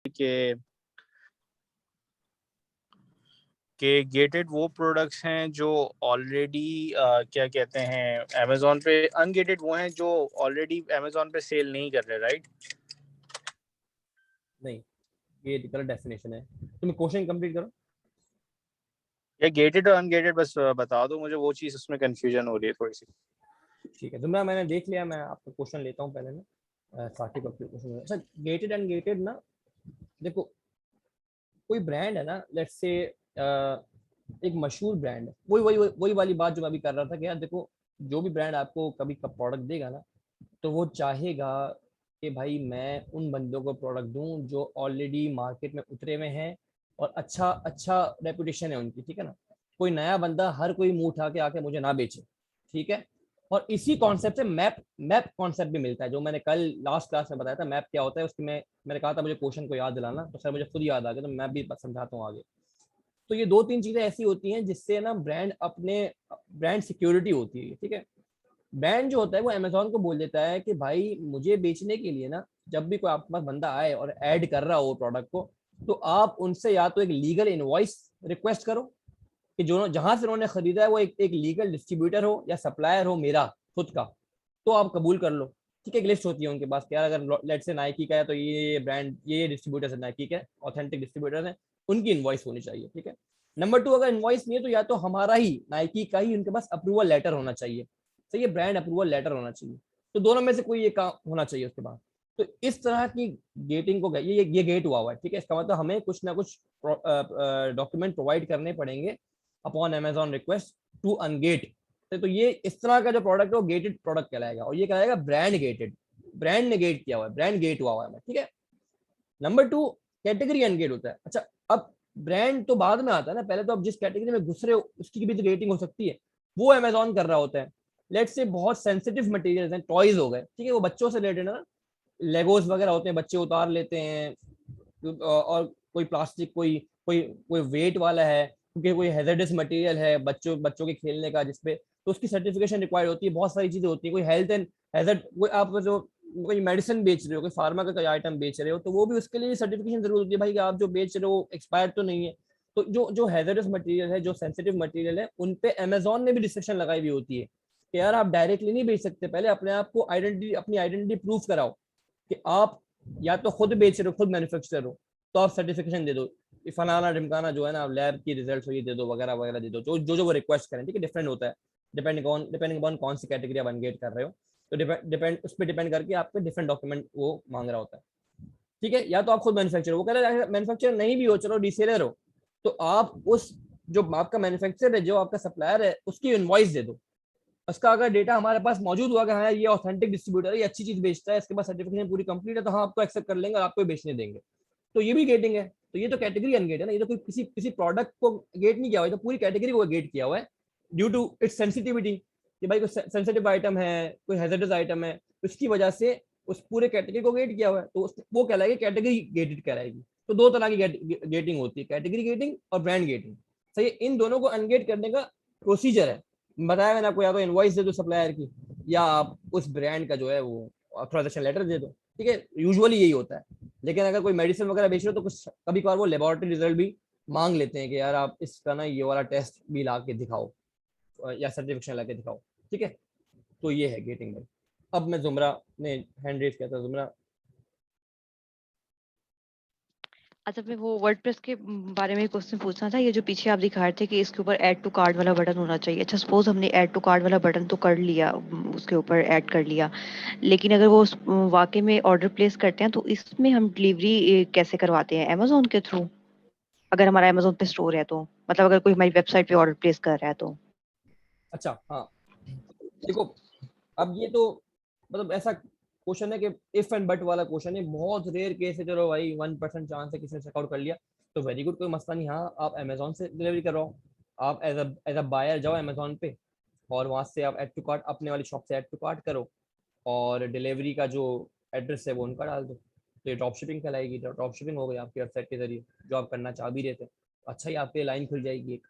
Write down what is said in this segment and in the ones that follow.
के गेटेड वो प्रोडक्ट्स हैं जो ऑलरेडी क्या कहते हैं अमेजोन पे, अनगेटेड वो हैं जो ऑलरेडी अमेजोन पे सेल नहीं कर रहे, राइट? नहीं, ये गलत डेफिनेशन है। तुम क्वेश्चन कंप्लीट करो। या गेटेड और अनगेटेड बस बता दो मुझे, वो चीज़ उसमें कंफ्यूजन हो रही है थोड़ी सी। ठीक है, तो मैंने देख लिया। मैं आपका क्वेश्चन लेता हूँ पहले ना, साकिब का क्वेश्चन। अच्छा, गेटेड अनगेटेड ना, देखो कोई ब्रांड है ना, लेट्स से एक मशहूर ब्रांड है, वही वही वही वाली बात जो मैं अभी कर रहा था कि यार देखो, जो भी ब्रांड आपको कभी का प्रोडक्ट देगा ना, तो वो चाहेगा कि भाई मैं उन बंदों को प्रोडक्ट दूं जो ऑलरेडी मार्केट में उतरे हुए हैं और अच्छा अच्छा रेपुटेशन है उनकी, ठीक है ना। कोई नया बंदा हर कोई मुंह उठा के आके मुझे ना बेचे, ठीक है। और इसी कॉन्सेप्ट से मैप मैप कॉन्सेप्ट भी मिलता है, जो मैंने कल लास्ट क्लास में बताया था। मैप क्या होता है उसकी मैंने कहा था मुझे क्वेश्चन को याद दिलाना, तो सर मुझे खुद याद आ गया, तो मैं भी समझाता हूँ आगे। तो ये दो तीन चीजें ऐसी होती हैं जिससे ना ब्रांड सिक्योरिटी होती है, ठीक है। ब्रांड जो होता है वो अमेजोन को बोल देता है कि भाई मुझे बेचने के लिए ना, जब भी कोई आपके पास बंदा आए और ऐड कर रहा हो प्रोडक्ट को, तो आप उनसे या तो एक लीगल इनवॉइस रिक्वेस्ट करो कि जो जहां से उन्होंने खरीदा है वो एक लीगल डिस्ट्रीब्यूटर हो या सप्लायर हो मेरा खुद का, तो आप कबूल कर लो। ठीक है, एक लिस्ट होती है उनके पास कि यार अगर लेट से नाइकी का है तो ये ब्रांड, ये डिस्ट्रीब्यूटर है नाइकी के, ऑथेंटिक डिस्ट्रीब्यूटर है, उनकी इनवॉइस होनी चाहिए, ठीक है। नंबर टू, अगर इनवॉइस नहीं है तो या तो हमारा ही नाइकी का ही उनके पास अप्रूवल लेटर होना चाहिए, सही है, ब्रांड अप्रूवल लेटर होना चाहिए। तो दोनों में से कोई एक काम होना चाहिए उसके बाद। तो इस तरह की गेटिंग को ये गेट हुआ हुआ है, ठीक है। इसका मतलब हमें कुछ ना कुछ डॉक्यूमेंट प्रोवाइड करने पड़ेंगे अपॉन अमेजॉन रिक्वेस्ट टू अनगेट। तो ये इस तरह का जो प्रोडक्ट है वो गेटेड प्रोडक्ट कहलाएगा, और ये कहलाएगा ब्रांड गेटेड। ब्रांड ने गेट किया हुआ है, ब्रांड गेट हुआ हुआ है, ठीक है। नंबर टू, कैटेगरी अनगेट होता है। अच्छा, अब ब्रांड तो बाद में आता है ना, पहले तो अब जिस कैटेगरी में घुस रहे हो उसकी भी तो रेटिंग हो सकती है, वो अमेजोन कर रहा होता है। लेट्स से बहुत सेंसिटिव मटेरियल हैं, टॉयज हो गए, ठीक है, वो बच्चों से रिलेटेड है ना, लेगोस वगैरह होते हैं, बच्चे उतार लेते हैं, और कोई प्लास्टिक, कोई कोई कोई वेट वाला है, क्योंकि कोई हैजर्डस मटेरियल है बच्चों बच्चों के खेलने का जिसपे, तो उसकी सर्टिफिकेशन रिक्वायर्ड होती है। बहुत सारी चीजें होती है, कोई हेल्थ एंड हैजर्ड, कोई आप जो कोई मेडिसिन बेच रहे हो, कोई फार्मा का कोई आइटम बेच रहे हो, तो वो भी उसके लिए सर्टिफिकेशन जरूर होती है भाई कि आप जो बेच रहे हो एक्सपायर तो नहीं है। तो जो जो हैजर्डस मटेरियल है, जो सेंसिटिव मटेरियल है, उन पे अमेजोन ने भी रिस्ट्रिक्शन लगाई हुई होती है कि यार आप डायरेक्टली नहीं बेच सकते, पहले अपने आप को आइडेंटिटी, अपनी आइडेंटिटी प्रूफ कराओ कि आप या तो खुद बेच रहे हो, खुद मैन्युफैक्चरर हो, तो आप सर्टिफिकेशन दे दो, फलाना ढिमकाना जो है ना, लैब की रिजल्ट हो ये दे दो, वगैरह वगैरह दे दो, जो वो रिक्वेस्ट करें, ठीक है। डिफरेंट होता है डिपेंडिंग अपॉन कौन सी कैटेगरी आप अनगेट कर रहे हो, तो डिपेंड उस पर डिपेंड करके आपके डिफरेंट डॉक्यूमेंट वो मांग रहा होता है, ठीक है। या तो आप खुद मैन्युफैक्चर, वो कह रहे हैं मैन्युफैक्चर नहीं भी हो, चलो रीसेलर हो, तो आप उस जो आपका मैन्युफैक्चर है, जो आपका सप्लायर है, उसकी इनवॉइस दे दो। उसका अगर डेटा हमारे पास मौजूद हुआ कि हाँ ये ऑथेंटिक डिस्ट्रीब्यूटर है, ये अच्छी चीज बेचता है, इसके पास सर्टिफिकेशन पूरी कंप्लीट है, तो हाँ आपको एक्सेप्ट कर लेंगे और आपको बेचने देंगे। तो ये भी गेटिंग है। तो ये तो कैटेगरी अनगेट है ना, ये तो कोई किसी किसी प्रोडक्ट को गेट नहीं किया हुआ है, तो पूरी कैटेगरी को गेट किया हुआ है ड्यू टू इट्स सेंसिटिविटी, कि भाई कोई सेंसिटिव आइटम है, कोई हैजर्डस आइटम है, उसकी वजह से उस पूरे कैटेगरी को गेट किया हुआ है, तो वो कहलाएगी कैटेगरी गेटेड कहलाएगी। तो दो तरह की गेटिंग होती है, कैटेगरी गेटिंग और ब्रांड गेटिंग, सही है। इन दोनों को अनगेट करने का प्रोसीजर है, बताया मैंने आपको, या तो इनवॉइस दे दो सप्लायर की, या आप उस ब्रांड का जो है वो ऑथराइजेशन लेटर दे दो, ठीक है। यूजुअली यही होता है। लेकिन अगर कोई मेडिसिन वगैरह बेच रहे हो तो कुछ कभी कभार वो लेबोरेटरी रिजल्ट भी मांग लेते हैं कि यार आप इसका ना ये वाला टेस्ट भी ला के दिखाओ, या सर्टिफिकेशन ला के दिखाओ, ठीक है। तो ये है गेटिंग में। अब मैं जुमरा ने हैंड रेज किया था, जुमरा। अच्छा, मैं वो वर्डप्रेस के बारे में क्वेश्चन पूछना था। ये जो पीछे आप दिखा रहे थे कि इसके ऊपर ऐड टू कार्ट वाला बटन होना चाहिए। अच्छा, सपोज हमने ऐड टू कार्ट वाला बटन तो कर लिया, उसके ऊपर ऐड कर लिया, लेकिन अगर वो वाकई में ऑर्डर प्लेस करते हैं तो इसमें हम डिलीवरी कैसे करवाते हैं? अमेजोन के थ्रू? अगर हमारा अमेजोन पे स्टोर है तो, मतलब अगर कोई हमारी वेबसाइट पे ऑर्डर प्लेस कर रहा है तो। अच्छा हाँ, देखो अब ये तो मतलब ऐसा क्वेश्चन है कि इफ एंड बट वाला क्वेश्चन है, बहुत रेयर केस है, चलो भाई 1% चांस है किसी ने चेकआउट कर लिया तो वेरी गुड, कोई मसला नहीं। हाँ, आप अमेजोन से डिलीवरी करवाओ, आप एज अ बायर जाओ अमेजोन पे, और वहां से आप ऐड टू कार्ट, अपने वाली शॉप से ऐड टू कार्ट करो, और डिलीवरी का जो एड्रेस है वो उनका डाल दो, तो ये ड्रॉप शिपिंग कहलाएगी। ड्रॉप शिपिंग हो गई आपकी वेबसाइट के जरिए, जो आप करना चाह भी रहे थे। अच्छा ही आपके लाइन खुल जाएगी एक।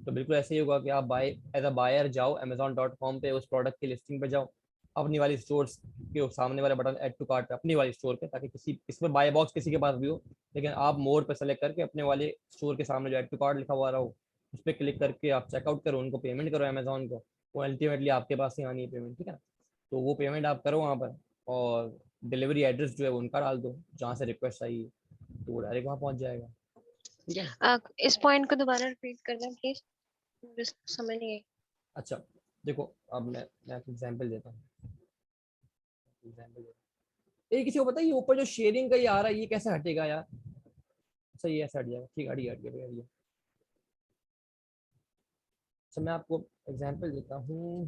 तो बिल्कुल ऐसे ही होगा कि आप बाय एज अ बायर जाओ अमेजोन.com पे, उस प्रोडक्ट की लिस्टिंग पे जाओ, अपनी वाली स्टोर के सामने वाले बटन ऐड टू कार्ट पे अपनी वाली स्टोर पे, ताकि किसी इसमें बाय बॉक्स किसी के पास भी हो, लेकिन आप मोर पे सेलेक्ट करके अपने वाले स्टोर के सामने जो ऐड टू कार्ट लिखा हुआ रहा हो उस पर क्लिक करके आप चेकआउट करो, उनको पेमेंट करो अमेजोन को, वो अल्टीमेटली आपके पास ही आनी है पेमेंट, ठीक है ना। तो वो पेमेंट आप करो वहाँ पर, और डिलीवरी एड्रेस जो है वो उनका डाल दो जहाँ से रिक्वेस्ट आई है, तो वो डायरेक्ट वहाँ पहुँच जाएगा, ठीक है। इस पॉइंट को दोबारा रिपीट करना प्लीज, मुझे समझ नहीं आई। अच्छा देखो, अब मैं आपको एग्जाम्पल देता हूँ, एग्जाम्पल देता हूँ। ये किसी को पता है ये ऊपर जो शेयरिंग का ये आ रहा है ये कैसे हटेगा यार? अच्छा ये ऐसा हट जाएगा, ठीक है, हट गया भैया। अच्छा मैं आपको एग्जाम्पल देता हूँ।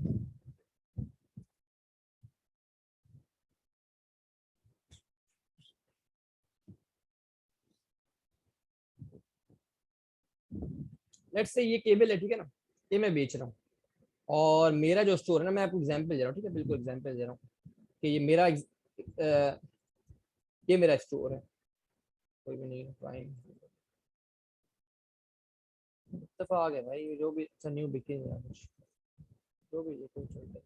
लेट्स से ये केबल है, ठीक है ना, ये मैं बेच रहा हूँ, और मेरा जो स्टोर है ना, मैं आपको एग्जाम्पल दे रहा हूँ, ठीक है, बिल्कुल एग्जाम्पल दे रहा हूँ कि ये मेरा स्टोर है, कोई भी नहीं प्राइम दफा आ गया भाई, जो भी अच्छा न्यू बिकिंग है कुछ, जो भी कोई चलता है।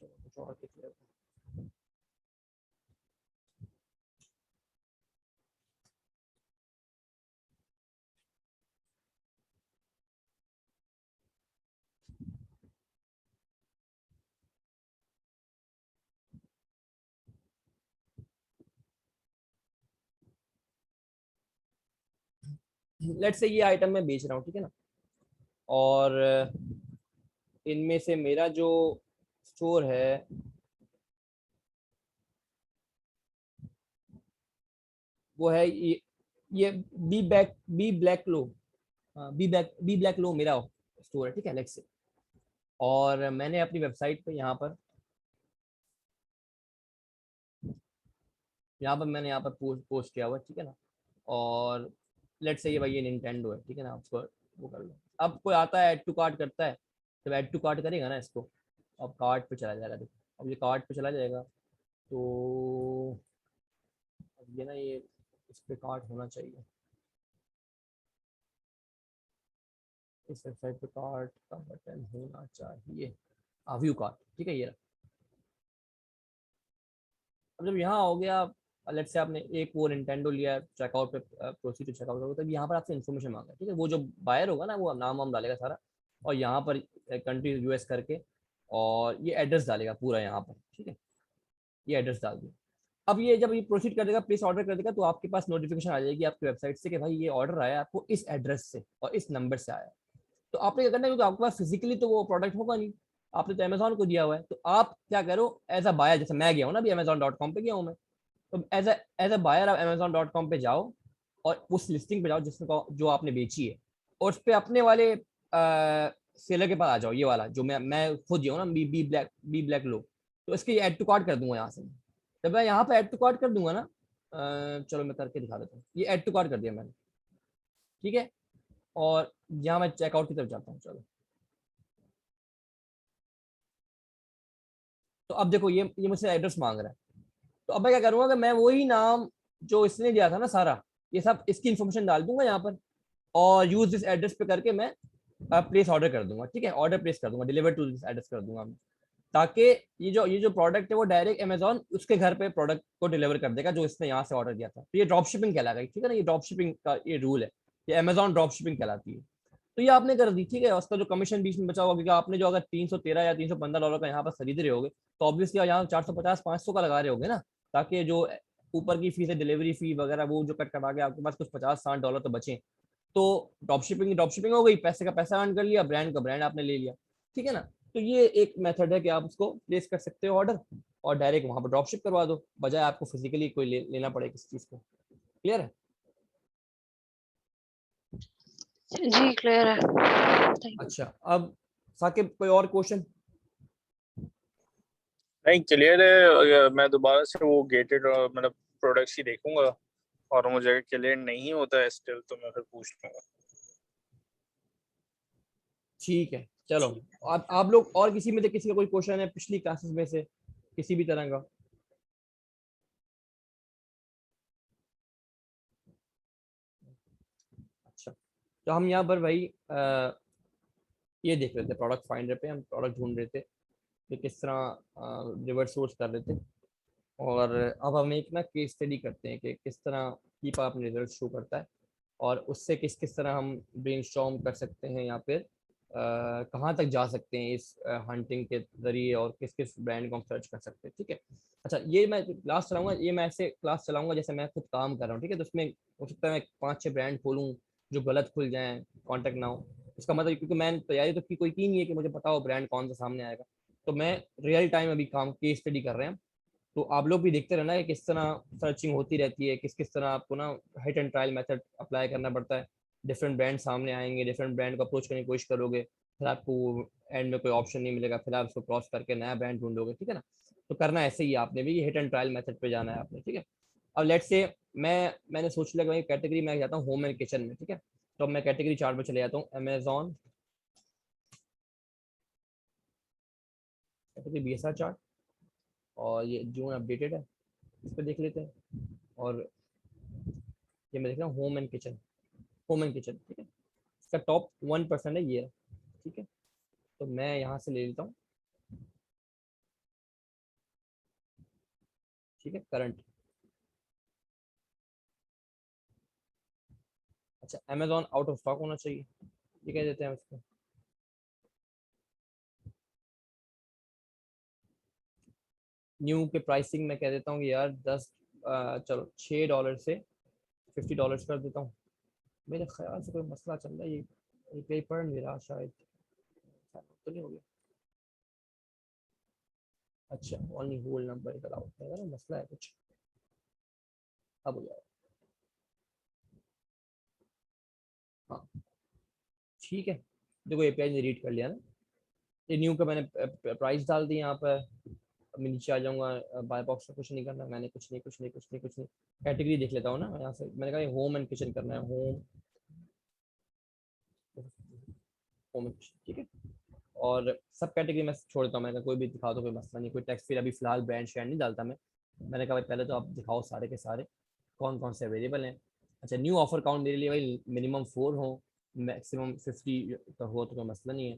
चलो कुछ और देख लेते हैं। लेट्स से ये आइटम मैं बेच रहा हूँ, ठीक है ना, और इनमें से मेरा जो स्टोर है वो है ये बी ब्लैक लो, बी ब्लैक लो मेरा स्टोर है, ठीक है, लेट्स से। और मैंने अपनी वेबसाइट पे मैंने यहाँ पर पोस्ट किया हुआ है, ठीक है ना, और लेट्स से ये भाई ये निंटेंडो है, ठीक है ना, आप उसको वो कर लो। अब कोई आता है ऐड टू कार्ट करता है, जब ऐड टू कार्ट करेगा ना इसको, अब कार्ट पे चला जाएगा, देखो अब ये कार्ट पे चला जाएगा, तो अब ये ना ये इस पे कार्ट होना चाहिए, इस वेबसाइट पे कार्ट का बटन होना चाहिए, व्यू कार्ट, ठीक है, ये रहा। अब जब यहाँ हो गया, लेट्स से आपने एक वो निंटेंडो लिया, चेकआउट पे प्रोसीड टू चेकआउट होगा, तब यहाँ पर आपसे इन्फॉर्मेशन मांगा, ठीक है, वो जो बायर होगा ना वो नाम वाम डालेगा सारा, और यहाँ पर कंट्री यूएस करके, और ये एड्रेस डालेगा पूरा यहाँ पर, ठीक है, ये एड्रेस डाल दिया। अब ये जब ये प्रोसीड कर देगा, प्लेस ऑर्डर कर देगा, तो आपके पास नोटिफिकेशन आ जाएगी आपकी वेबसाइट से कि भाई ये ऑर्डर आया आपको इस एड्रेस से और इस नंबर से आया। तो आपने क्या करना है, क्योंकि आपके पास फिजिकली तो वो प्रोडक्ट होगा नहीं, आपने तो अमेजोन को दिया हुआ है, तो आप क्या करो एज अ बायर, जैसे मैं गया हूँ ना अभी अमेजोन.com पे गया हूँ मैं, तो एज अ बायर आप अमेजोन.com पे जाओ और उस लिस्टिंग पे जाओ जिसमें जो आपने बेची है, और उस पर अपने वाले सेलर के पास आ जाओ, ये वाला जो मैं खुद ही हूँ ना, बी ब्लैक लो, तो इसके ऐड टू कार्ट कर दूंगा यहाँ से। जब मैं यहाँ पे ऐड टू कार्ट कर दूंगा ना, चलो मैं करके दिखा देता हूँ, ये ऐड टू कार्ट कर दिया मैंने, ठीक है, और यहाँ मैं चेकआउट की तरफ जाता हूँ, चलो। तो अब देखो ये मुझसे एड्रेस मांग रहा है, तो अब मैं क्या करूंगा कि मैं वही नाम जो इसने दिया था ना सारा, ये सब इसकी इन्फॉर्मेशन डाल दूंगा यहाँ पर, और यूज दिस एड्रेस पे करके मैं प्लेस ऑर्डर कर दूंगा, ठीक है, ऑर्डर प्लेस कर दूंगा, डिलीवर टू दिस एड्रेस कर दूंगा, ताकि ये जो प्रोडक्ट है वो डायरेक्ट अमेजोन उसके घर पे प्रोडक्ट को डिलीवर कर देगा जो इसने यहाँ से ऑर्डर किया था। तो ये ड्रॉप शिपिंग कहलाएगा, ठीक है ना, ये ड्रॉप शिपिंग का ये रूल है, ये अमेजोन ड्रॉप शिपिंग कहलाती है। तो ये आपने कर दी, ठीक है, उसका जो कमीशन बीच में बचा होगा, क्योंकि आपने जो अगर 313 या $315 का यहाँ पर खरीद रहे होगे, तो ऑब्वियसली यहाँ 450-500 का लगा रहे होगे ना, ताकि जो ऊपर की फीस है डिलीवरी फी वगैरह वो जो कट कटा के आपके पास कुछ 50-60 डॉलर तो बचे। तो ड्रॉप शिपिंग हो गई, पैसे का पैसा अर्न कर लिया, ब्रांड का ब्रांड आपने ले लिया, ठीक है ना। तो ये एक मेथड है कि आप उसको प्लेस कर सकते हो ऑर्डर, और डायरेक्ट वहां पर ड्रॉप शिप करवा दो, बजाय आपको फिजिकली कोई लेना पड़े किसी चीज को। क्लियर है? जी क्लियर है, थैंक यू। अच्छा अब साकिब कोई और क्वेश्चन? नहीं क्लियर है, मैं दोबारा से वो गेटेड मतलब प्रोडक्ट्स ही देखूंगा, और मुझे क्लियर नहीं होता है स्टिल तो मैं फिर पूछ लूंगा। ठीक है चलो, आप लोग और किसी में से किसी का कोई क्वेश्चन है पिछली क्लासेस में से किसी भी तरह का? तो हम यहाँ पर भाई ये देख रहे थे, प्रोडक्ट फाइंडर पे हम प्रोडक्ट ढूंढ रहे थे कि किस तरह रिवर्स सोर्स कर रहे थे। और अब हम एक ना केस स्टडी करते हैं कि किस तरह कीप अपने रिजल्ट शो करता है और उससे किस किस तरह हम ब्रेनस्टॉर्म कर सकते हैं या फिर कहाँ तक जा सकते हैं इस हंटिंग के जरिए और किस किस ब्रांड को हम सर्च कर सकते हैं। ठीक है, अच्छा ये मैं क्लास चलाऊंगा, ये मैं ऐसे क्लास चलाऊंगा जैसे मैं खुद काम कर रहा हूँ। ठीक है, तो उसमें हो सकता है मैं 5-6 ब्रांड खोलूँ जो गलत खुल जाएं, कॉन्टेक्ट ना हो। इसका मतलब क्योंकि मैंने तैयारी तो की कोई की नहीं है कि मुझे पता हो ब्रांड कौन सा सामने आएगा। तो मैं रियल टाइम अभी काम केस स्टडी कर रहे हैं, तो आप लोग भी देखते रहना कि किस तरह सर्चिंग होती रहती है, किस किस तरह आपको ना hit and trial method apply करना पड़ता है। डिफरेंट ब्रांड सामने आएंगे, डिफरेंट ब्रांड को अप्रोच करने की कोशिश करोगे, फिर आपको एंड में कोई ऑप्शन नहीं मिलेगा, फिर आप उसको क्रॉस करके नया ब्रांड ढूंढोगे। ठीक है ना, तो करना ऐसे ही आपने भी हिट एंड ट्रायल मेथड पे जाना है आपने। ठीक है, अब लेट्स से मैंने सोच लिया कि कैटेगरी में जाता हूँ होम एंड किचन में। ठीक है, तो अब मैं कैटेगरी चार्ट में चले जाता हूँ, अमेजॉन कैटेगरी BSR चार्ट, और ये जो अपडेटेड है इस पर देख लेते हैं। और ये मैं देख रहा हूँ home and kitchen, home and kitchen. ठीक है, इसका टॉप 1% है ये है। ठीक है, तो मैं यहाँ से ले लेता हूँ। ठीक है, करंट। अच्छा, अमेजॉन आउट ऑफ स्टॉक होना चाहिए, ये कह देते हैं उसको। न्यू के प्राइसिंग में कह देता हूँ कि यार 10 चलो $6 से $50 कर देता हूँ। मेरे ख्याल से कोई मसला चल रहा है, ये कहीं पढ़ नहीं रहा शायद, तो नहीं हो गया। अच्छा, ओनली होल नंबर इधर आउट है ना, मसला है कुछ, अब हो जाएगा। हाँ ठीक है, देखो API ने रीड कर लिया ना, ये न्यू का मैंने प्राइस डाल दी यहाँ पर। अब मैं नीचे आ जाऊंगा, बाय बॉक्स में कुछ नहीं करना मैंने, कुछ नहीं। कैटेगरी देख लेता हूँ ना यहाँ से, मैंने कहा होम एंड किचन करना है, होम होम एंड किचन। ठीक है, और सब कैटेगरी में छोड़ देता हूँ, मैंने कहा कोई भी दिखा दो, कोई मसला नहीं, कोई टैक्स फिर अभी फिलहाल ब्रांड शेयर नहीं डालता मैंने कहा भाई पहले तो आप दिखाओ सारे के सारे कौन कौन से अवेलेबल हैं। अच्छा, न्यू ऑफर काउंट मेरे लिए भाई मिनिमम 4 हो, मैक्सिमम 50 का हो तो कोई मसला नहीं है।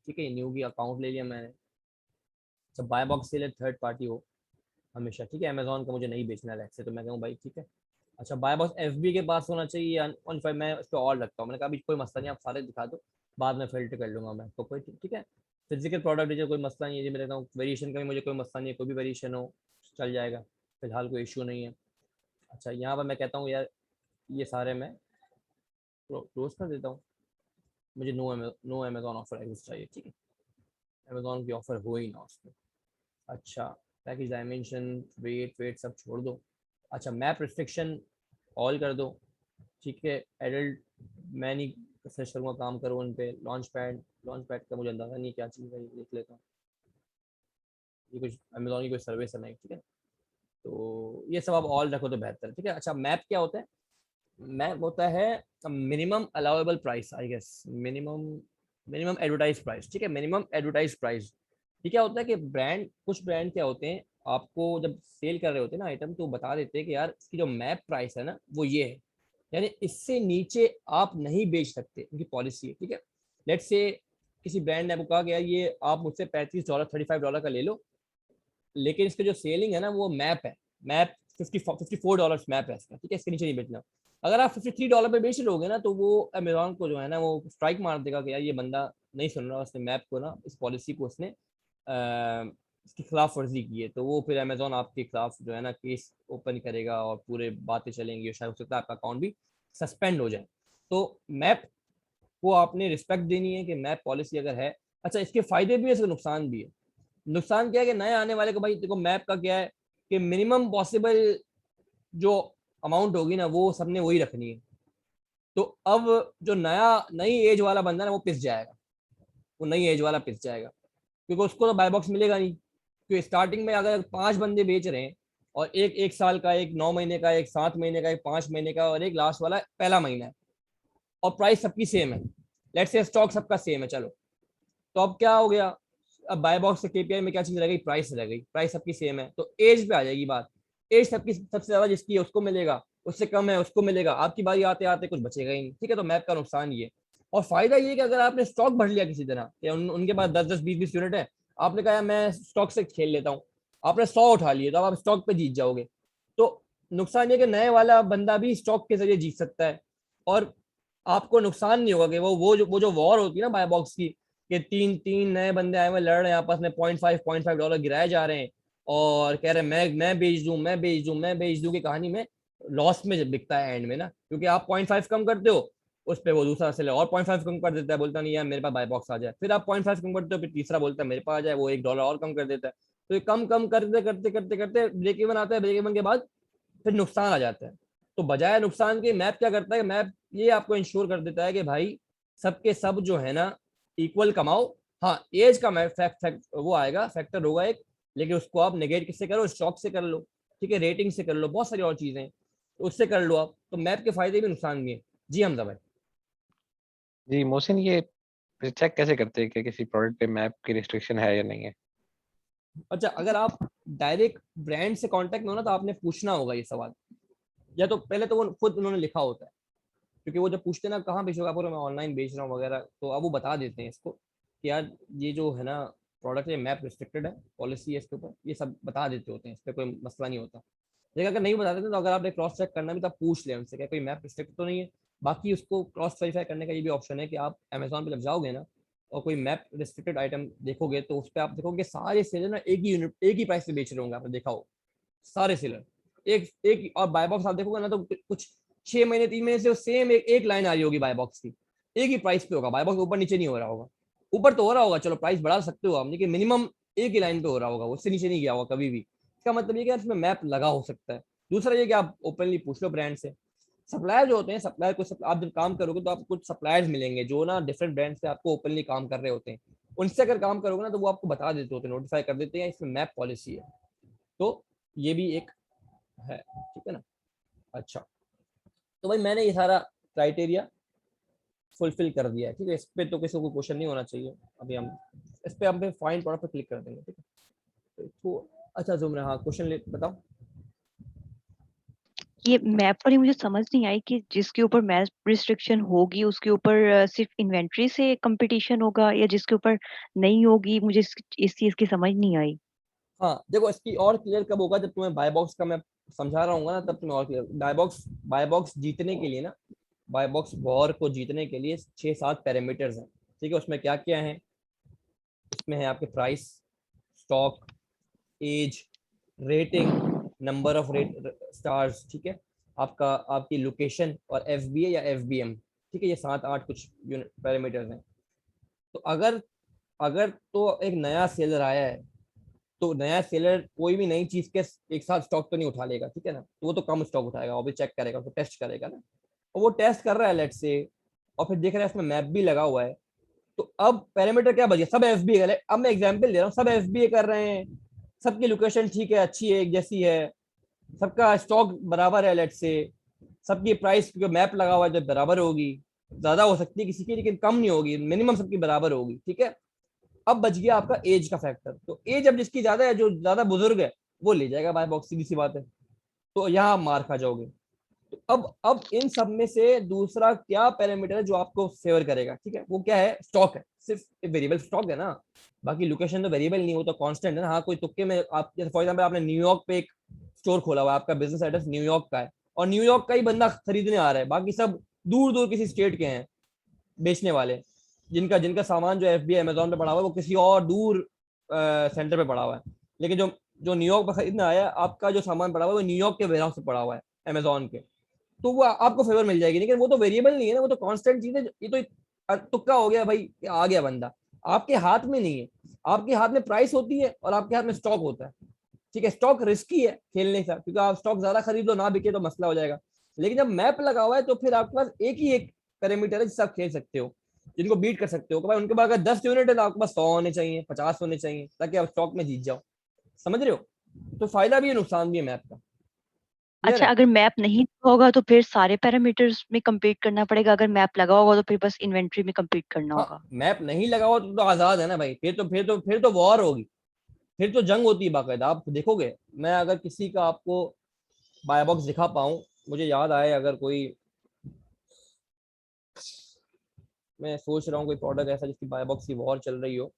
ठीक है, न्यू की अकाउंट ले लिया मैंने। अच्छा, बाय बॉक्स से थर्ड पार्टी हो हमेशा। ठीक है, अमेजोन का मुझे नहीं बेचना है से, तो मैं कहूँ भाई ठीक है। अच्छा, बाय बॉक्स FB के पास होना चाहिए, 1.5 मैं उस पर और रखता हूँ। मैंने कहा अभी कोई मसला नहीं, आप सारे दिखा दो, बाद में फिल्टर कर लूँगा मैं, तो कोई ठीक है। फिजिकल प्रोडक्ट है कोई मसला नहीं है जी, मैं कहता हूँ वेरिएशन का भी मुझे कोई मसला नहीं है, कोई भी वेरिएशन हो चल जाएगा, फिलहाल कोई इशू नहीं है। अच्छा, यहाँ पर मैं कहता हूँ यार ये सारे मैं क्लोज कर देता हूँ, मुझे नो अमेजोन ऑफर एग्जिस्ट चाहिए। ठीक है, अमेजोन की ऑफर हो ही ना उसमें। अच्छा, पैकेज डायमेंशन वेट सब छोड़ दो। अच्छा, मैप रिस्ट्रिक्शन ऑल कर दो। ठीक है, एडल्ट मैं नहीं सर्च करूँगा, काम करूँ उन पे। लॉन्च पैड का मुझे अंदाजा नहीं क्या चीज़ है, ये देख लेता हूँ, ये कुछ अमेजोन की कोई सर्विस है नहीं। ठीक है, तो ये सब आप ऑल रखो तो बेहतर है। ठीक है, अच्छा मैप क्या होता है, मैप होता है minimum allowable price, I guess minimum advertise price. ठीक है, मिनिमम एडवर्टाइज प्राइस। ये क्या होता है कि कुछ ब्रांड क्या होते हैं, आपको जब सेल कर रहे होते हैं ना आइटम, तो बता देते हैं कि यार इसकी जो मैप प्राइस है ना वो ये है, यानी इससे नीचे आप नहीं बेच सकते, उनकी पॉलिसी है। ठीक है, लेट्स से किसी ब्रांड ने आपको कहा कि यार ये आप मुझसे $35 $35 का ले लो, लेकिन इसका जो सेलिंग है ना वो मैप है, मैप $54 मैप है इसका। ठीक है, इसके नीचे नहीं बेचना। अगर आप $53 पे बेच लोगे ना, तो वो अमेजोन को जो है ना वो स्ट्राइक मार देगा कि यार ये बंदा नहीं सुन रहा, उसने मैप को ना, इस पॉलिसी को उसने इसकी खिलाफ वर्जी की है। तो वो फिर अमेजोन आपके खिलाफ जो है ना केस ओपन करेगा और पूरे बातें चलेंगी, और शायद हो सकता है आपका अकाउंट भी सस्पेंड हो जाए। तो मैप को आपने रिस्पेक्ट देनी है कि मैप पॉलिसी अगर है। अच्छा, इसके फायदे भी है, इसके नुकसान भी है। नुकसान क्या है कि नए आने वाले को भाई देखो, मैप का क्या है कि मिनिमम पॉसिबल जो अमाउंट होगी ना वो सबने वही रखनी है। तो अब जो नई एज वाला बंदा ना वो पिस जाएगा, वो नई एज वाला पिस जाएगा, क्योंकि उसको तो बाय बॉक्स मिलेगा नहीं। क्योंकि स्टार्टिंग में अगर 5 बंदे बेच रहे हैं, और एक 1 साल का, एक 9 महीने का, एक 7 महीने का, एक 5 महीने का, और एक लास्ट वाला पहला महीना है, और प्राइस सबकी सेम है, लेट्स से स्टॉक सबका सेम है, चलो तो अब क्या हो गया, अब बाय बॉक्स से KPI में क्या चीज रह गई, प्राइस रह गई, प्राइस सबकी सेम है, तो एज पे आ जाएगी बात। एज सबकी सबसे ज्यादा जिसकी है उसको मिलेगा, उससे कम है उसको मिलेगा, आपकी बारी आते आते कुछ बचेगा ही नहीं, ठीक है। तो मैप का नुकसान ये। और फायदा ये कि अगर आपने स्टॉक भर लिया किसी तरह कि उनके पास 10-10 20-20 यूनिट है, आपने कहा मैं स्टॉक से खेल लेता हूँ, आपने 100 उठा लिए, तो आप स्टॉक पे जीत जाओगे। तो नुकसान ये कि नए वाला बंदा भी स्टॉक के जरिए जीत सकता है, और आपको नुकसान नहीं होगा कि वो जो वॉर होती है ना बाय बॉक्स की, कि तीन तीन नए बंदे आए हुए लड़ रहे हैं आपस में, $0.5 गिराए जा रहे हैं और कह रहे हैं मैं बेच दूं की कहानी में लॉस में जब बिकता है एंड में ना, क्योंकि आप 0.5 कम करते हो, उस पर वो दूसरा सेलर और 0.5 कम कर देता है, बोलता नहीं यार मेरे पास बाय बॉक्स आ जाए, फिर आप 0.5 कम करते हो, फिर तीसरा बोलता है मेरे पास आ जाए, वो $1 और कम कर देता है। तो ये कम कम करते करते करते करते ब्रेक इवन आता है, ब्रेक इवन के बाद फिर नुकसान आ जाता है। तो बजाय नुकसान के मैप क्या करता है, मैप ये आपको इंश्योर कर देता है कि भाई सबके सब जो है ना इक्वल कमाओ। हाँ, एज का मैप वो आएगा, फैक्टर होगा एक, लेकिन उसको आप नेगेट किससे करो, स्टॉक से कर लो, ठीक है, रेटिंग से कर लो, बहुत सारी और चीजें हैं, तो उससे कर लो आप। तो मैप के फायदे भी नुकसान भी है। जी हमजा भाई। जी मोहसिन, ये चेक कैसे करते हैं कि किसी प्रोडक्ट पे मैप की रिस्ट्रिक्शन है या नहीं है? अच्छा, अगर आप डायरेक्ट ब्रांड से कांटेक्ट में हो ना, तो आपने पूछना होगा ये सवाल, या तो पहले तो वो खुद उन्होंने लिखा होता है, क्योंकि वो जब पूछते हैं ना कहाँ बेचोगे, आप बोलो मैं ऑनलाइन बेच रहा हूँ वगैरह, तो अब वो बता देते हैं इसको कि यार ये जो है ना प्रोडक्ट है मैप रिस्ट्रिक्टेड है, पॉलिसी है इसके ऊपर, ये सब बता देते होते हैं, इस पर कोई मसला नहीं होता। लेकिन अगर नहीं बता देते तो अगर आपने क्रॉस चेक करना भी, तो आप पूछ लें उनसे क्या कोई मैप रिस्ट्रिक्ट तो नहीं है। बाकी उसको क्रॉस वेरीफाई करने का ये भी ऑप्शन है कि आप अमेजोन पे जब जाओगे ना और कोई मैप रिस्ट्रिक्टेड आइटम देखोगे, तो उस पर आप देखोगे सारे सेलर ना एक ही यूनिट एक ही प्राइस पे बेच रहे होंगे, आपने देखा हो सारे सेलर एक एक। और बाय बॉक्स आप देखोगे ना तो कुछ 6 महीने 3 महीने से सेम एक लाइन आ रही होगी बाय बॉक्स की, एक ही प्राइस पे होगा, बाय बॉक्स ऊपर नीचे नहीं हो रहा होगा। ऊपर तो हो रहा होगा, चलो प्राइस बढ़ा सकते हो आप, लेकिन मिनिमम एक ही लाइन पे हो रहा होगा, उससे नीचे नहीं गया होगा कभी भी। इसका मतलब ये कि इसमें मैप लगा हो सकता है। दूसरा ये कि आप ओपनली पूछ लो ब्रांड से। सप्लायर जो होते हैं, सप्लायर को आप जब काम करोगे तो आपको कुछ सप्लायर्स मिलेंगे जो ना डिफरेंट ब्रांड से आपको ओपनली काम कर रहे होते हैं, उनसे अगर काम करोगे ना तो वो आपको बता देते होते हैं, नोटिफाई कर देते हैं इसमें मैप पॉलिसी है। तो ये भी एक है, ठीक है ना। अच्छा, तो भाई मैंने ये सारा क्राइटेरिया फुलफिल कर दिया है, ठीक है। इस पे तो किसी को क्वेश्चन नहीं होना चाहिए। अभी हम इस पे हम फाइन प्रोडक्ट पे क्लिक कर देंगे, ठीक है। तो अच्छा जुमरा, हाँ क्वेश्चन बताओ। ये मैप वाली मुझे समझ नहीं आई कि जिसके ऊपर मैप रिस्ट्रिक्शन होगी उसके ऊपर सिर्फ इन्वेंट्री से कंपटीशन होगा, या जिसके ऊपर नहीं होगी, मुझे इस चीज की समझ नहीं आई। हाँ देखो, इसकी और क्लियर कब होगा, जब तुम्हें बाय बॉक्स का मैं समझा रहा हूँ ना, तब तुम्हें और क्लियर। बाय बॉक्स जीतने के लिए ना, बाय बॉक्स वॉर को जीतने के लिए 6-7 पैरामीटर्स हैं, ठीक है। उसमें क्या क्या है, इसमें है आपके price, stock, age, rating, number of rate stars, ठीक है, आपका आपकी लोकेशन और एफबीए या एफबीएम, ठीक है। ये 7-8 कुछ पैरामीटर्स हैं। तो अगर अगर तो एक नया सेलर आया है, तो नया सेलर कोई भी नई चीज के एक साथ स्टॉक तो नहीं उठा लेगा, ठीक है ना। तो वो तो कम स्टॉक उठाएगा, वो भी चेक करेगा, उसको टेस्ट करेगा ना। और वो टेस्ट कर रहा है लेट से, और फिर देख रहा है इसमें मैप भी लगा हुआ है, तो अब पैरामीटर क्या बचे, सब एफबीए कर रहे हैं। अब मैं एग्जांपल दे रहा हूँ, सब एफबीए कर रहे हैं, सबकी लोकेशन ठीक है, अच्छी है, एक जैसी है, सबका स्टॉक बराबर है लेट से, सबकी प्राइस क्योंकि मैप लगा हुआ है जब बराबर होगी, ज्यादा हो सकती है किसी की लेकिन कम नहीं होगी, मिनिमम सबकी बराबर होगी, ठीक है। अब बच गया आपका एज का फैक्टर, तो एज अब जिसकी ज्यादा है, जो ज्यादा बुजुर्ग है, वो ले जाएगा बाय बॉक्स, सीधी सी बात है। तो यहाँ आप मार खा जाओगे। तो अब इन सब में से दूसरा क्या पैरामीटर है जो आपको फेवर करेगा, ठीक है, वो क्या है, स्टॉक है। सिर्फ वेरिएबल स्टॉक है ना, बाकी लोकेशन तो वेरिएबल नहीं, वो तो कांस्टेंट है ना। हाँ कोई तुक्के में आप, जैसे फॉर एग्जांपल आपने न्यूयॉर्क पे एक स्टोर खोला हुआ है, आपका बिजनेस एड्रेस न्यूयॉर्क का है, और न्यूयॉर्क का ही बंदा खरीदने आ रहा है, बाकी सब दूर दूर किसी स्टेट के हैं बेचने वाले, जिनका जिनका सामान जो एफबीआई अमेजोन पे पड़ा हुआ है वो किसी और दूर सेंटर पे पड़ा हुआ है। लेकिन जो जो न्यूयॉर्क पे खरीदने आया, आपका जो सामान पड़ा हुआ है वो न्यूयॉर्क के वेयरहाउस पे पड़ा हुआ है अमेजोन के, तो वो आपको फेवर मिल जाएगी। लेकिन वो तो वेरिएबल नहीं है ना, वो तो कांस्टेंट चीज है। ये तो तुक्का हो गया भाई, आ गया बंदा, आपके हाथ में नहीं है। आपके हाथ में प्राइस होती है और आपके हाथ में स्टॉक होता है, ठीक है। स्टॉक रिस्की है खेलने का, क्योंकि आप स्टॉक ज्यादा खरीद लो ना बिके तो मसला हो जाएगा। लेकिन जब मैप लगा हुआ है तो फिर आपके पास एक ही एक पैरामीटर है जिससे आप खेल सकते हो, जिनको बीट कर सकते हो। भाई उनके पास अगर 10 यूनिट है तो आपके पास 100 होने चाहिए, 50 होने चाहिए, ताकि आप स्टॉक में जीत जाओ। समझ रहे हो? तो फायदा भी है नुकसान भी है मैप का। क्लियर अच्छा, है? अगर मैप नहीं लगा होगा तो फिर सारे पैरामीटर्स में compete करना पड़ेगा, अगर मैप लगा होगा तो फिर बस इन्वेंट्री में compete करना हाँ, होगा। मैप नहीं लगा हुआ तो आजाद है ना भाई, फिर तो वॉर होगी, फिर तो जंग होती है बाकायदा। आप देखोगे, मैं अगर किसी का आपको बाय बॉक्स दिखा पाऊँ मुझे याद आए अगर कोई, मैं सोच रहा हूँ कोई प्रोडक्ट ऐसा जिसकी बाय बॉक्स की वॉर चल रही हो।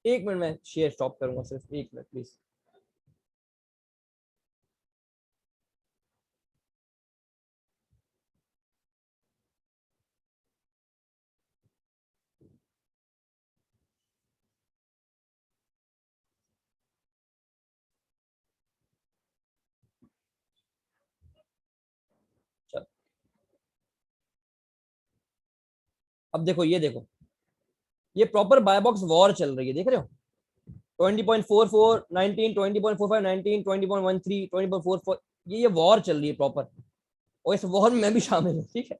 एक मिनट में शेयर स्टॉप करूंगा, सिर्फ एक मिनट प्लीज। चल अब देखो, ये देखो, ये प्रॉपर बाय बॉक्स वॉर चल रही है, देख रहे हो? 20.44 19, 20.45 19, 20.13, 20.44, ये वॉर चल रही है प्रॉपर, और इस वॉर में मैं भी शामिल हूँ, ठीक है?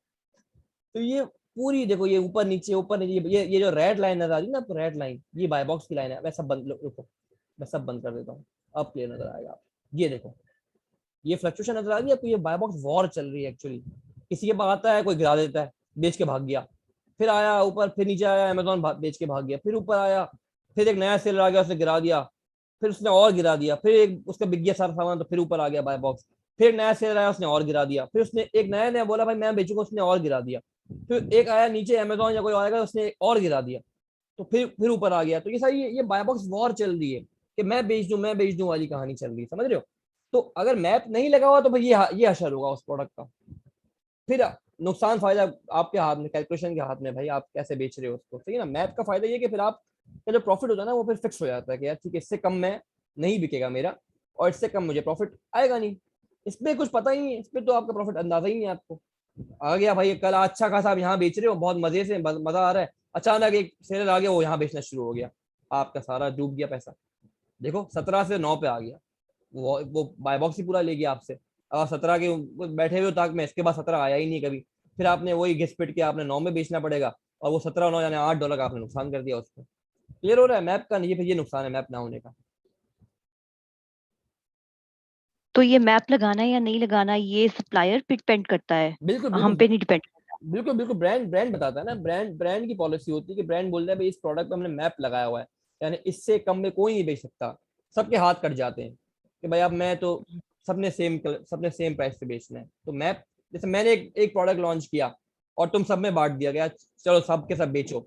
तो ये पूरी देखो, ये ऊपर नीचे, ये जो रेड लाइन नजर आ रही है ना आपको, रेड लाइन, ये बाय बॉक्स की लाइन है। मैं सब बंद, रुको, मैं सब बंद कर देता हूँ, अब क्लियर नजर आएगा आप। ये देखो, ये फ्लक्चुएशन नजर आ रही है आपको, ये बाय बॉक्स वॉर चल रही है एक्चुअली। किसी के पास आता है, कोई गिरा देता है, बेच के भाग गया, फिर आया ऊपर, फिर नीचे आया, अमेजोन बेच के भाग गया, फिर ऊपर आया, फिर एक नया सेलर आ गया, उसने गिरा दिया, फिर उसने और गिरा दिया, फिर एक उसका बिक गया सारा सामान, तो फिर ऊपर आ गया बाय बॉक्स, फिर नया सेलर आया, उसने और गिरा दिया, फिर उसने एक नया नया बोला भाई मैं बेचूंगा, उसने और गिरा दिया, फिर एक आया नीचे अमेजोन या कोई आएगा, उसने और गिरा दिया, तो फिर ऊपर आ गया। तो ये सारी ये बाय बॉक्स वॉर चल रही है कि मैं बेच दूं वाली कहानी चल रही है, समझ रहे हो? तो अगर मैप नहीं लगा हुआ तो भाई ये असर होगा उस प्रोडक्ट का। फिर नुकसान फायदा आपके हाथ में, कैलकुलेशन के हाथ में, भाई आप कैसे बेच रहे हो उसको, सही है ना? मैप का फायदा ये कि फिर आप का जो प्रॉफिट होता है ना, वो फिर फिक्स हो जाता है कि यार ठीक है, इससे कम में नहीं बिकेगा मेरा, और इससे कम मुझे प्रॉफिट आएगा नहीं। इसमें कुछ पता ही नहीं है, इसमें तो आपका प्रॉफिट अंदाजा ही नहीं है आपको। आ गया भाई कल अच्छा खासा आप यहाँ बेच रहे हो, बहुत मजे से मजा आ रहा है, अचानक एक सेलर आ गया, वो यहाँ बेचना शुरू हो गया, आपका सारा डूब गया पैसा। देखो 17 से 9 पे आ गया, वो बाय बॉक्स ही पूरा ले गया आपसे। अब आप 17 के बैठे हुए हो ताक में, इसके बाद 17 आया ही नहीं कभी, फिर आपने वही घिस पिट के आपने 9 में बेचना पड़ेगा, और वो 17 9 यानी $8 का आपने नुकसान कर दिया उसको। क्लियर हो रहा है? मैप का नहीं, फिर ये नुकसान है मैप ना होने का। तो ये मैप लगाना या नहीं लगाना ये सप्लायर पे डिपेंड करता है, बिल्कुल हम बिल्कुल पे नहीं डिपेंड करता। बिल्कुल बिल्कुल, ब्रांड ब्रांड बताता है ना, ब्रांड की पॉलिसी होती है कि ब्रांड बोलता है भाई इस प्रोडक्ट पे हमने मैप लगाया हुआ है, यानी इससे कम में कोई नहीं बेच सकता। सबके हाथ कट जाते हैं कि भाई अब मैं तो, सबने सेम प्राइस पे बेचना है, तो मैप, जैसे मैंने एक प्रोडक्ट लॉन्च किया और तुम सब में बांट दिया गया, चलो सब के सब बेचो।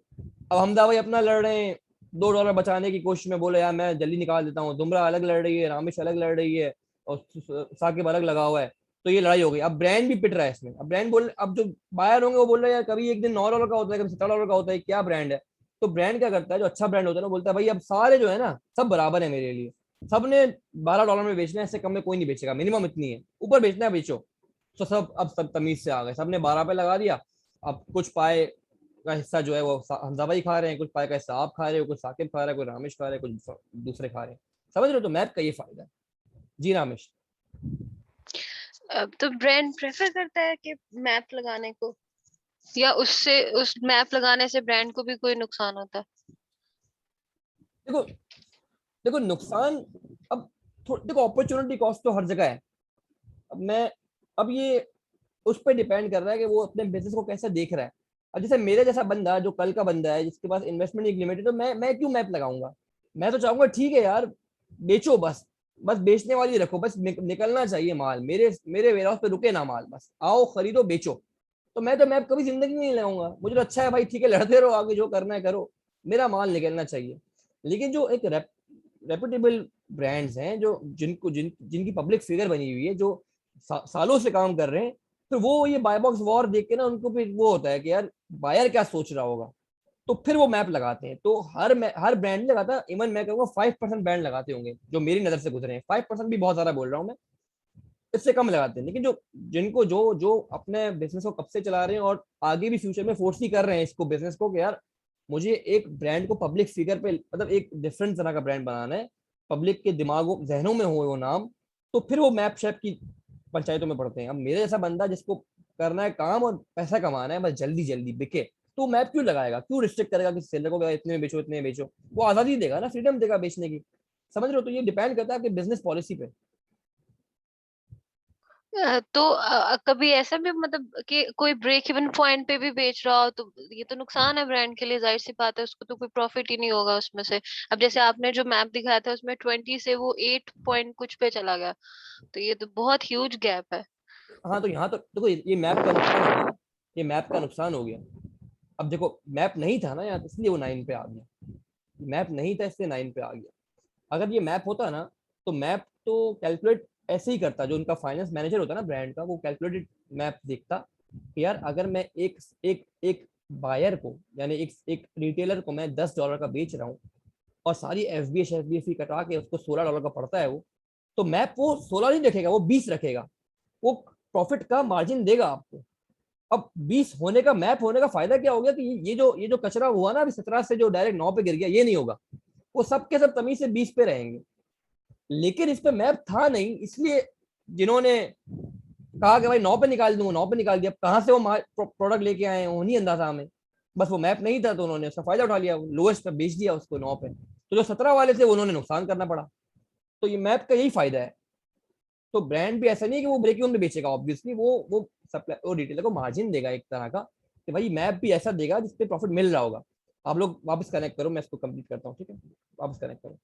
अब हमदा भाई अपना लड़ रहे हैं, $2 बचाने की कोशिश में, बोले यार मैं जल्दी निकाल देता हूँ, दुमरा अलग लड़ रही है, रामेश अलग लड़ रही है, और साकिब अलग लगा हुआ है, तो ये लड़ाई हो गई। अब ब्रांड भी पिट रहा है इसमें, अब ब्रांड बोल, अब जो बायर होंगे वो बोल रहे हैं यार कभी एक दिन $9 का होता है, कभी $17 का होता है, क्या ब्रांड है? तो ब्रांड क्या करता है, जो अच्छा ब्रांड होता है ना, बोलता है भाई अब सारे जो है ना सब बराबर है मेरे लिए, सबने $12 में बेचना है, इससे कम में कोई नहीं बेचेगा, मिनिमम इतनी है, ऊपर बेचना है बेचो। तो सब तमीज से आ गए, सबने 12 पे लगा दिया। अब कुछ पाए का हिस्सा जो है वो हमजा भाई खा रहे हैं, कुछ पाए का हिस्सा आप खा रहे हो, कुछ साकिब खा रहा है, कोई रामेश खा रहा है, कुछ दूसरे खा रहे हैं, समझ रहे हो? तो मैप का ये फायदा है। जी रामेश। तो ब्रांड प्रेफर करता है कि मैप लगाने को, या उससे उस मैप लगाने से ब्रांड को भी कोई नुकसान होता है? देखो देखो नुकसान, अब देखो अपॉर्चुनिटी कॉस्ट तो हर जगह है। अब मैं, अब ये उस पर डिपेंड कर रहा है कि वो अपने बिजनेस को कैसे देख रहा है। अब जैसे मेरे जैसा बंदा, जो कल का बंदा है जिसके पास इन्वेस्टमेंट एक लिमिटेड, तो मैं क्यों मैप लगाऊंगा? मैं तो चाहूंगा ठीक है यार, बेचो बस, बस बेचने वाली रखो, बस निकलना चाहिए माल, मेरे मेरे वेयर हाउस पे रुके ना माल, बस आओ खरीदो बेचो। तो मैं तो मैप कभी जिंदगी में नहीं लगाऊंगा, मुझे तो अच्छा है भाई, ठीक है लड़ते रहो आगे, जो करना है करो, मेरा माल निकलना चाहिए। लेकिन जो एक रेपुटेबल ब्रांड्स हैं, जो जिनकी पब्लिक फिगर बनी हुई है, जो सालों से काम कर रहे हैं, तो वो ये बाय बॉक्स वॉर देख के ना उनको फिर वो होता है कि यार बायर क्या सोच रहा होगा, तो फिर वो मैप लगाते हैं। तो हर ब्रांड नहीं लगाता, इवन मैं कहूँगा 5% ब्रांड लगाते होंगे जो मेरी नजर से गुजरे हैं, 5% भी बहुत ज्यादा बोल रहा हूँ मैं, इससे कम लगाते हैं। लेकिन जो जिनको जो जो अपने बिजनेस को कब से चला रहे हैं और आगे भी फ्यूचर में फोर्स ही कर रहे हैं इसको, बिजनेस को, कि यार मुझे एक ब्रांड को पब्लिक फिगर पे, मतलब एक डिफरेंट तरह का ब्रांड बनाना है, पब्लिक के दिमागों जहनों में हो वो नाम, तो फिर वो मैप शैप की पंचायतों में पड़ते हैं। अब मेरे जैसा बंदा जिसको करना है काम और पैसा कमाना है, बस जल्दी जल्दी बिके, तो मैप क्यों लगाएगा, क्यों रिस्ट्रिक्ट करेगा कि सेलर को इतने में बेचो, इतने में बेचो? वो आजादी देगा ना, फ्रीडम देगा बेचने की, समझ रहे हो? तो ये डिपेंड करता है आपकी बिजनेस पॉलिसी पे। तो कभी ऐसा भी मतलब कि कोई ब्रेक इवन पॉइंट पे भी बेच रहा हो तो ये तो नुकसान है ब्रांड के लिए, जाहिर सी बात है, उसको तो कोई प्रॉफिट ही नहीं होगा उसमें से। अब जैसे आपने जो मैप दिखाया था उसमें 20 से वो 8 पॉइंट कुछ पे चला गया, तो ये तो बहुत ह्यूज गैप है। हाँ, तो यहाँ तो देखो ये मैप का नुकसान हो गया ना, ये मैप का नुकसान हो गया। अब देखो मैप नहीं था ना यहाँ, इसलिए वो 9 पे आ गया। मैप नहीं था इसलिए 9 पे आ गया। अगर ये मैप होता ना, तो मैप तो कैलकुलेट ऐसे ही करता, जो उनका फाइनेंस मैनेजर होता ना ब्रांड का, वो कैलकुलेटेड मैप देखता कि यार अगर मैं एक एक एक बायर को, यानी एक एक रिटेलर को मैं $10 का बेच रहा हूँ, और सारी एफ बी कटा के उसको $16 का पड़ता है वो, तो मैप वो 16 नहीं रखेगा, वो 20 रखेगा। वो प्रॉफिट का मार्जिन देगा आपको। अब 20 होने का, मैप होने का फायदा क्या हो गया कि ये जो कचरा हुआ ना अभी 17 से जो डायरेक्ट 9 पे गिर गया, ये नहीं होगा। वो सब के सब तमीज से 20 पे रहेंगे। लेकिन इस पे मैप था नहीं, इसलिए जिन्होंने कहा कि भाई 9 पे निकाल दूंगा, 9 पे निकाल दिया। कहां से वो प्रोडक्ट लेके आए हैं वो नहीं अंदाजा हमें, बस वो मैप नहीं था तो उन्होंने उसका फायदा उठा लिया, लोएस्ट पे बेच दिया उसको 9 पे। तो जो 17 वाले थे उन्होंने नुकसान करना पड़ा। तो ये मैप का यही फायदा है। तो ब्रांड भी ऐसा नहीं है कि वो ब्रेक इवन में बेचेगा, ऑब्वियसली वो सप्लाई, वो रिटेलर को मार्जिन देगा एक तरह का, कि भाई मैप भी ऐसा देगा जिसपे प्रॉफिट मिल रहा होगा। आप लोग वापस कनेक्ट करो, मैं इसको कंप्लीट करता हूँ, ठीक है? वापस कनेक्ट करो।